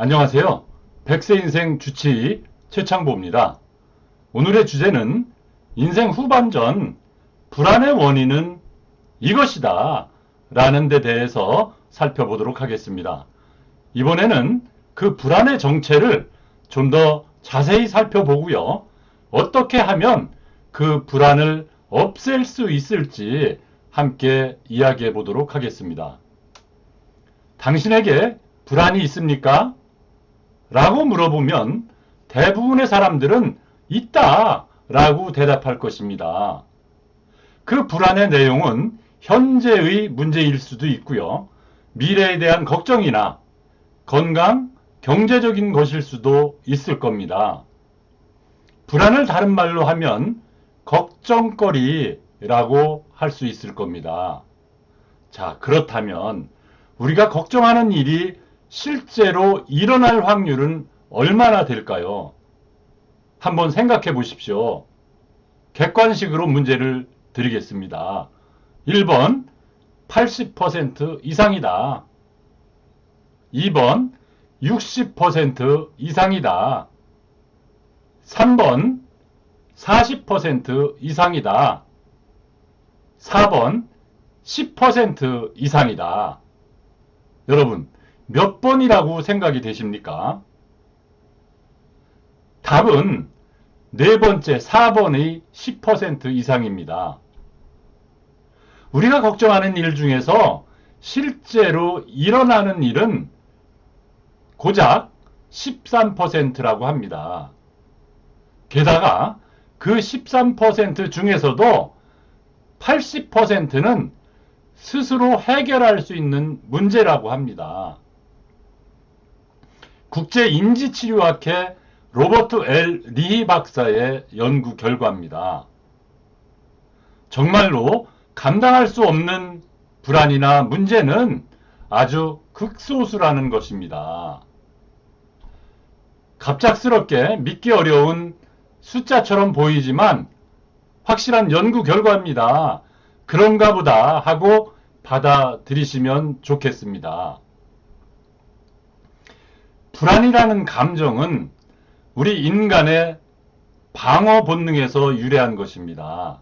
안녕하세요. 백세 인생 주치의 최창보입니다. 오늘의 주제는 인생 후반전 불안의 원인은 이것이다 라는 데 대해서 살펴보도록 하겠습니다. 이번에는 그 불안의 정체를 좀 더 자세히 살펴보고요. 어떻게 하면 그 불안을 없앨 수 있을지 함께 이야기해 보도록 하겠습니다. 당신에게 불안이 있습니까? 라고 물어보면 대부분의 사람들은 있다 라고 대답할 것입니다. 그 불안의 내용은 현재의 문제일 수도 있고요. 미래에 대한 걱정이나 건강, 경제적인 것일 수도 있을 겁니다. 불안을 다른 말로 하면 걱정거리라고 할 수 있을 겁니다. 자, 그렇다면 우리가 걱정하는 일이 실제로 일어날 확률은 얼마나 될까요? 한번 생각해 보십시오. 객관식으로 문제를 드리겠습니다. 1번 80% 이상이다. 2번 60% 이상이다. 3번 40% 이상이다. 4번 10% 이상이다. 여러분, 몇 번이라고 생각이 되십니까? 답은 네 번째 4번의 10% 이상입니다. 우리가 걱정하는 일 중에서 실제로 일어나는 일은 고작 13%라고 합니다. 게다가 그 13% 중에서도 80%는 스스로 해결할 수 있는 문제라고 합니다. 국제인지치료학회 로버트 L. 리히 박사의 연구 결과입니다. 정말로 감당할 수 없는 불안이나 문제는 아주 극소수라는 것입니다. 갑작스럽게 믿기 어려운 숫자처럼 보이지만 확실한 연구 결과입니다. 그런가 보다 하고 받아들이시면 좋겠습니다. 불안이라는 감정은 우리 인간의 방어 본능에서 유래한 것입니다.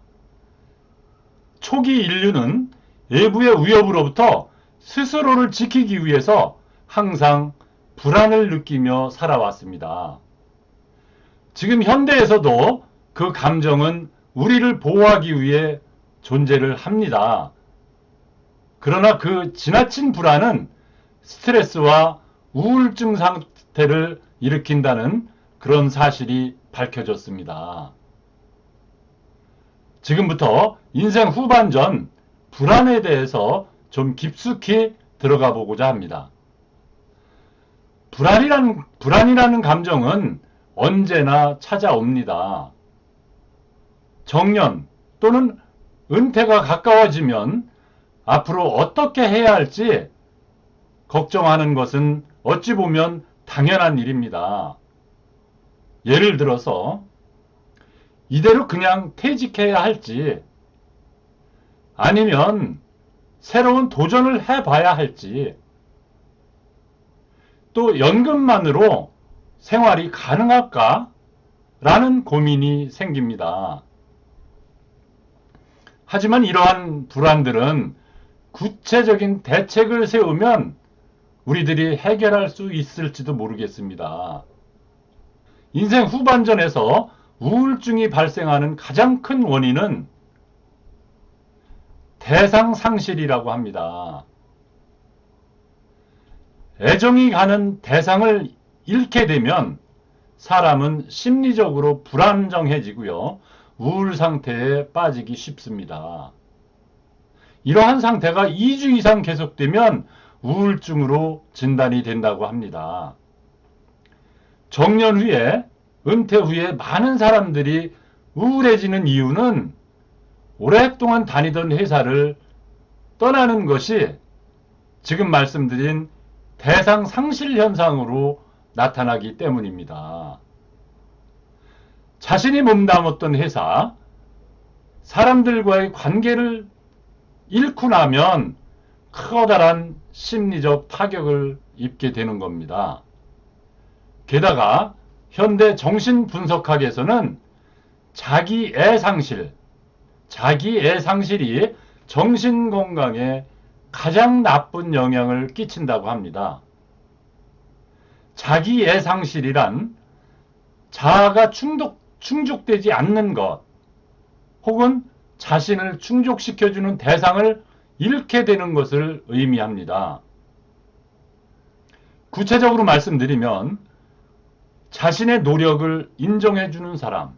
초기 인류는 외부의 위협으로부터 스스로를 지키기 위해서 항상 불안을 느끼며 살아왔습니다. 지금 현대에서도 그 감정은 우리를 보호하기 위해 존재를 합니다. 그러나 그 지나친 불안은 스트레스와 우울증 상태를 일으킨다는 그런 사실이 밝혀졌습니다. 지금부터 인생 후반전 불안에 대해서 좀 깊숙이 들어가 보고자 합니다. 불안이라는 감정은 언제나 찾아옵니다. 정년 또는 은퇴가 가까워지면 앞으로 어떻게 해야 할지 걱정하는 것은 어찌 보면 당연한 일입니다. 예를 들어서 이대로 그냥 퇴직해야 할지 아니면 새로운 도전을 해봐야 할지 또 연금만으로 생활이 가능할까? 라는 고민이 생깁니다. 하지만 이러한 불안들은 구체적인 대책을 세우면 우리들이 해결할 수 있을지도 모르겠습니다. 인생 후반전에서 우울증이 발생하는 가장 큰 원인은 대상 상실이라고 합니다. 애정이 가는 대상을 잃게 되면 사람은 심리적으로 불안정해지고요. 우울 상태에 빠지기 쉽습니다. 이러한 상태가 2주 이상 계속되면 우울증으로 진단이 된다고 합니다. 정년 후에, 은퇴 후에 많은 사람들이 우울해지는 이유는 오랫동안 다니던 회사를 떠나는 것이 지금 말씀드린 대상 상실 현상으로 나타나기 때문입니다. 자신이 몸담았던 회사, 사람들과의 관계를 잃고 나면 커다란 심리적 타격을 입게 되는 겁니다. 게다가 현대 정신분석학에서는 자기애상실이 정신건강에 가장 나쁜 영향을 끼친다고 합니다. 자기애상실이란 자아가 충족되지 않는 것, 혹은 자신을 충족시켜주는 대상을 잃게 되는 것을 의미합니다. 구체적으로 말씀드리면 자신의 노력을 인정해주는 사람,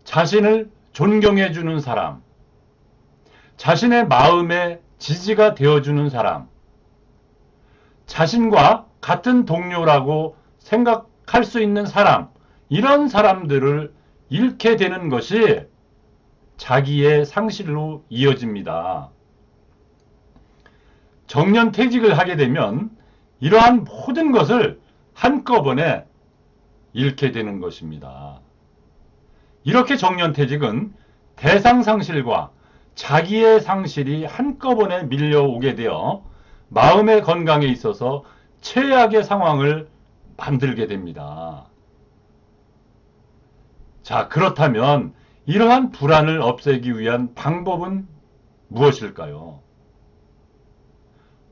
자신을 존경해주는 사람, 자신의 마음의 지지가 되어주는 사람, 자신과 같은 동료라고 생각할 수 있는 사람, 이런 사람들을 잃게 되는 것이 자기의 상실로 이어집니다. 정년퇴직을 하게 되면 이러한 모든 것을 한꺼번에 잃게 되는 것입니다. 이렇게 정년퇴직은 대상상실과 자기의 상실이 한꺼번에 밀려오게 되어 마음의 건강에 있어서 최악의 상황을 만들게 됩니다. 자, 그렇다면 이러한 불안을 없애기 위한 방법은 무엇일까요?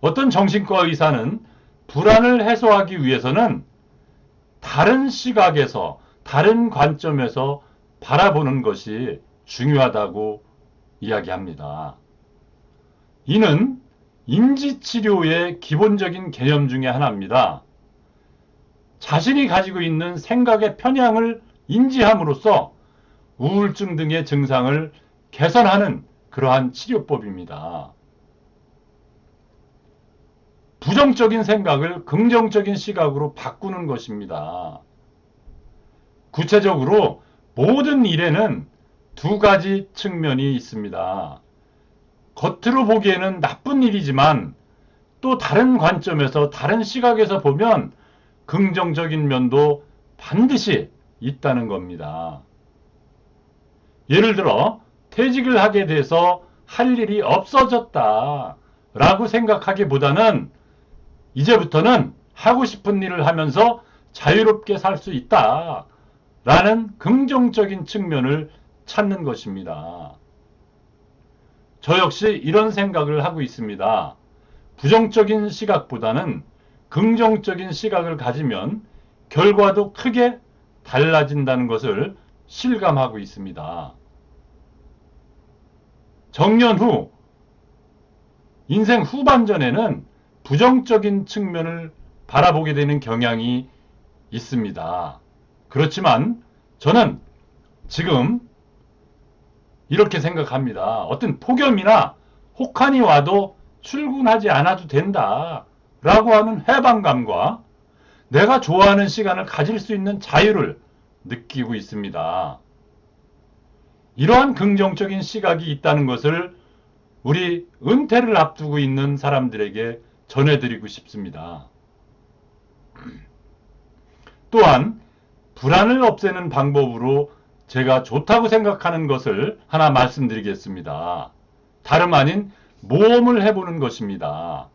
어떤 정신과 의사는 불안을 해소하기 위해서는 다른 시각에서, 다른 관점에서 바라보는 것이 중요하다고 이야기합니다. 이는 인지치료의 기본적인 개념 중에 하나입니다. 자신이 가지고 있는 생각의 편향을 인지함으로써 우울증 등의 증상을 개선하는 그러한 치료법입니다. 부정적인 생각을 긍정적인 시각으로 바꾸는 것입니다. 구체적으로 모든 일에는 두 가지 측면이 있습니다. 겉으로 보기에는 나쁜 일이지만 또 다른 관점에서, 다른 시각에서 보면 긍정적인 면도 반드시 있다는 겁니다. 예를 들어 퇴직을 하게 돼서 할 일이 없어졌다 라고 생각하기보다는 이제부터는 하고 싶은 일을 하면서 자유롭게 살 수 있다 라는 긍정적인 측면을 찾는 것입니다. 저 역시 이런 생각을 하고 있습니다. 부정적인 시각보다는 긍정적인 시각을 가지면 결과도 크게 달라진다는 것을 실감하고 있습니다. 정년 후, 인생 후반전에는 부정적인 측면을 바라보게 되는 경향이 있습니다. 그렇지만 저는 지금 이렇게 생각합니다. 어떤 폭염이나 혹한이 와도 출근하지 않아도 된다 라고 하는 해방감과 내가 좋아하는 시간을 가질 수 있는 자유를 느끼고 있습니다. 이러한 긍정적인 시각이 있다는 것을 우리 은퇴를 앞두고 있는 사람들에게 전해드리고 싶습니다. 또한 불안을 없애는 방법으로 제가 좋다고 생각하는 것을 하나 말씀드리겠습니다. 다름 아닌 모험을 해보는 것입니다.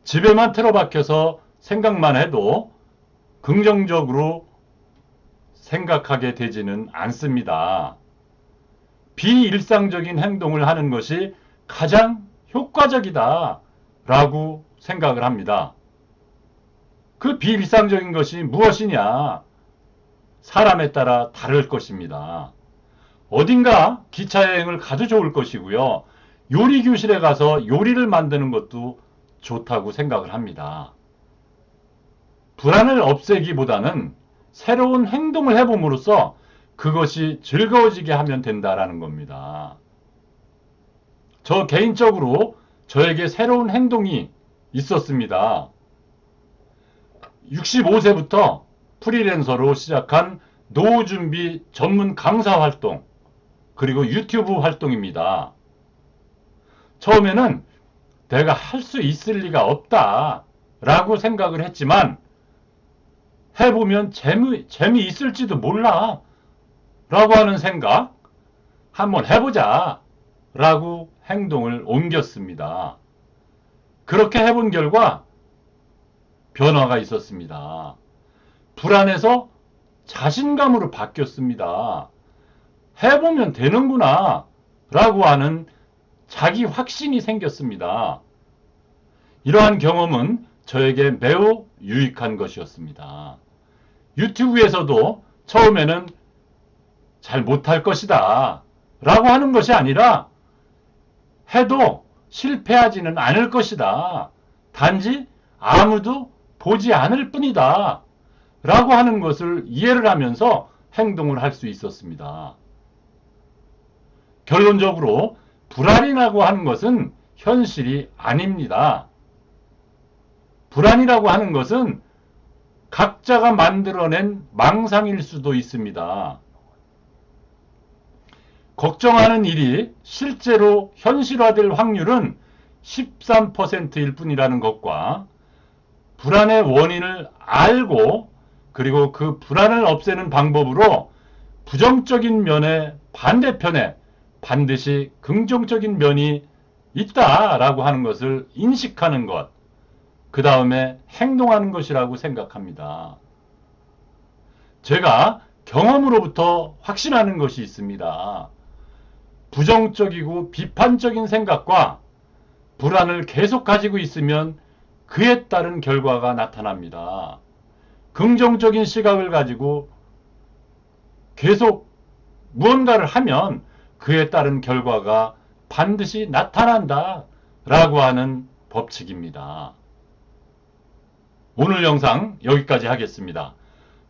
집에만 틀어박혀서 생각만 해도 긍정적으로 생각하게 되지는 않습니다. 비일상적인 행동을 하는 것이 가장 효과적이다 라고 생각을 합니다. 그 비일상적인 것이 무엇이냐? 사람에 따라 다를 것입니다. 어딘가 기차여행을 가도 좋을 것이고요. 요리교실에 가서 요리를 만드는 것도 좋다고 생각을 합니다. 불안을 없애기보다는 새로운 행동을 해봄으로써 그것이 즐거워지게 하면 된다라는 겁니다. 저 개인적으로 저에게 새로운 행동이 있었습니다. 65세부터 프리랜서로 시작한 노후 준비 전문 강사 활동, 그리고 유튜브 활동입니다. 처음에는 내가 할 수 있을 리가 없다 라고 생각을 했지만 해보면 재미있을지도 몰라 라고 하는 생각, 한번 해보자 라고 행동을 옮겼습니다. 그렇게 해본 결과 변화가 있었습니다. 불안해서 자신감으로 바뀌었습니다. 해보면 되는구나 라고 하는 자기 확신이 생겼습니다. 이러한 경험은 저에게 매우 유익한 것이었습니다. 유튜브에서도 처음에는 잘 못할 것이다 라고 하는 것이 아니라 해도 실패하지는 않을 것이다. 단지 아무도 보지 않을 뿐이다 라고 하는 것을 이해를 하면서 행동을 할 수 있었습니다. 결론적으로 불안이라고 하는 것은 현실이 아닙니다. 불안이라고 하는 것은 각자가 만들어낸 망상일 수도 있습니다. 걱정하는 일이 실제로 현실화될 확률은 13%일 뿐이라는 것과 불안의 원인을 알고 그리고 그 불안을 없애는 방법으로 부정적인 면의 반대편에 반드시 긍정적인 면이 있다라고 하는 것을 인식하는 것, 그 다음에 행동하는 것이라고 생각합니다. 제가 경험으로부터 확신하는 것이 있습니다. 부정적이고 비판적인 생각과 불안을 계속 가지고 있으면 그에 따른 결과가 나타납니다. 긍정적인 시각을 가지고 계속 무언가를 하면 그에 따른 결과가 반드시 나타난다 라고 하는 법칙입니다. 오늘 영상 여기까지 하겠습니다.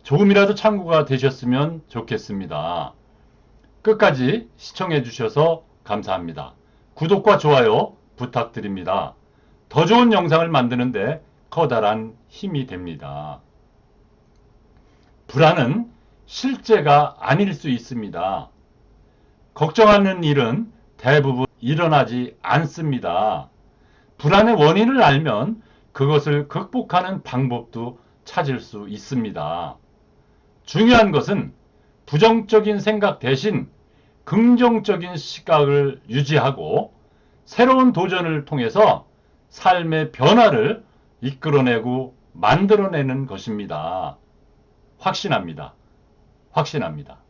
조금이라도 참고가 되셨으면 좋겠습니다. 끝까지 시청해 주셔서 감사합니다. 구독과 좋아요 부탁드립니다. 더 좋은 영상을 만드는데 커다란 힘이 됩니다. 불안은 실제가 아닐 수 있습니다. 걱정하는 일은 대부분 일어나지 않습니다. 불안의 원인을 알면 그것을 극복하는 방법도 찾을 수 있습니다. 중요한 것은 부정적인 생각 대신 긍정적인 시각을 유지하고 새로운 도전을 통해서 삶의 변화를 이끌어내고 만들어내는 것입니다. 확신합니다. 확신합니다.